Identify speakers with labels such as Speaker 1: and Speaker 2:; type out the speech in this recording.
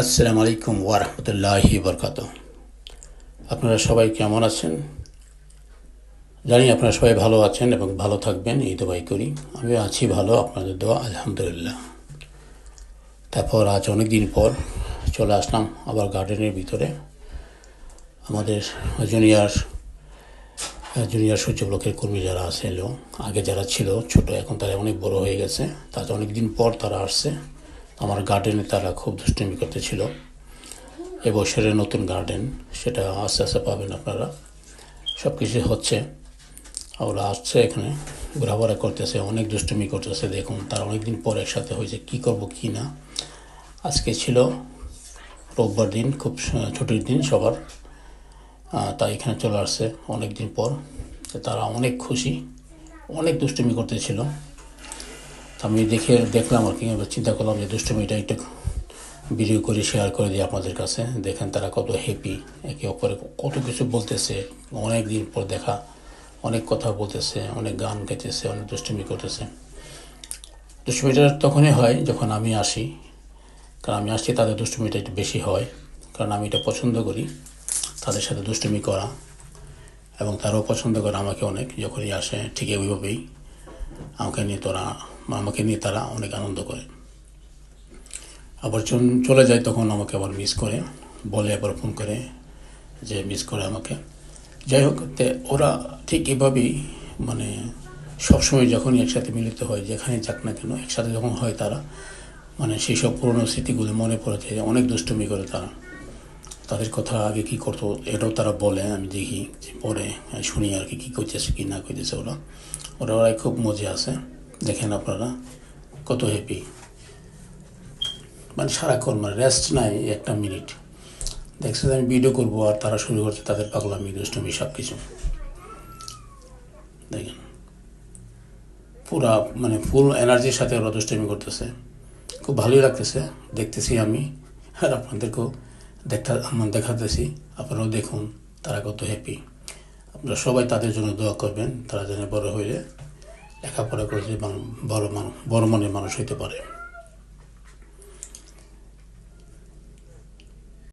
Speaker 1: আসসালামু আলাইকুম ওয়া রাহমাতুল্লাহি ওয়া বারাকাতুহু। আপনারা সবাই কেমন আছেন? জানি আপনারা সবাই ভালো আছেন এবং ভালো থাকবেন, এই দোয়াই করি। আমি আছি ভালো, আপনাদের দোয়া আলহামদুলিল্লাহ। তারপর আজ অনেক দিন পর চলে আসলাম আবার গার্ডেনের ভিতরে। আমাদের জুনিয়র জুনিয়র সূর্য ব্লকের কর্মী যারা আছে, আগে যারা ছিল ছোট, এখন তারা অনেক বড় হয়ে গেছে। তাতে অনেক দিন পর তারা আসছে আমার গার্ডেনে। তারা খুব দুষ্টুমি করতেছিল। এবছরের নতুন গার্ডেন, সেটা আস্তে আস্তে পাবেন আপনারা। সব কিছু হচ্ছে, ওরা আসছে এখানে ঘোরাফেরা করতেছে, অনেক দুষ্টুমি করতেছে। দেখুন, তারা অনেকদিন পর একসাথে হয়েছে, কি করব কি না। আজকে ছিল রোববার দিন, খুব ছুটির দিন সবার, তাই এখানে চলে আসছে অনেক দিন পর। তারা অনেক খুশি, অনেক দুষ্টুমি করতেছিল। আমি দেখলাম আর কি, চিন্তা করলাম যে দুষ্টুমিটা একটু ভিডিও করে শেয়ার করে দিই আপনাদের কাছে। দেখেন তারা কত হ্যাপি, একে অপরে কত কিছু বলতেছে। অনেক দিন পর দেখা, অনেক কথা বলতেছে, অনেক গান গাইতেছে, অনেক দুষ্টুমি করতেছে। দুষ্টুমিটা তখনই হয় যখন আমি আসি, কারণ আমি আসছি তাদের দুষ্টুমিটা একটু বেশি হয়, কারণ আমি এটা পছন্দ করি তাদের সাথে দুষ্টুমি করা, এবং তারাও পছন্দ করে আমাকে অনেক। যখনই আসে ঠিক ওইভাবেই আমাকে নিয়ে তারা অনেক আনন্দ করে। আবার চলে যায় তখন আমাকে আবার মিস করে, বলে আবার ফোন করে যে মিস করে আমাকে। যাই হোক, ওরা ঠিক এভাবেই, মানে সবসময় যখনই একসাথে মিলিত হয়, যেখানে যাক না কেন, একসাথে যখন হয় তারা, মানে সেই সব পুরনো স্মৃতিগুলো মনে পড়েছে। অনেক দুষ্টুমি করে তারা, তাদের কথা আগে কী করতো এটাও তারা বলে, আমি দেখি যে পরে শুনি আর কি কী করতেছে কী না করতেছে ওরাই খুব মজা আছে। দেখেন আপনারা কত হ্যাপি, মানে সারাক্ষণ, মানে রেস্ট নাই একটা মিনিট। দেখছে আমি ভিডিও করবো আর তারা শুরু করছে তাদের পাগলামি, দুষ্টুমি, সব কিছু। দেখেন পুরা, মানে ফুল এনার্জির সাথে ওরা দুষ্টুমি করতেছে। খুব ভালোই লাগতেছে, দেখতেছি আমি, আর আপনাদেরকেও দেখাতেছি। আপনারাও দেখুন তারা কত হ্যাপি। আপনারা সবাই তাদের জন্য দোয়া করবেন, তারা যেন বড় হয়ে লেখাপড়া করে বড় মনের মানুষ হইতে পারে।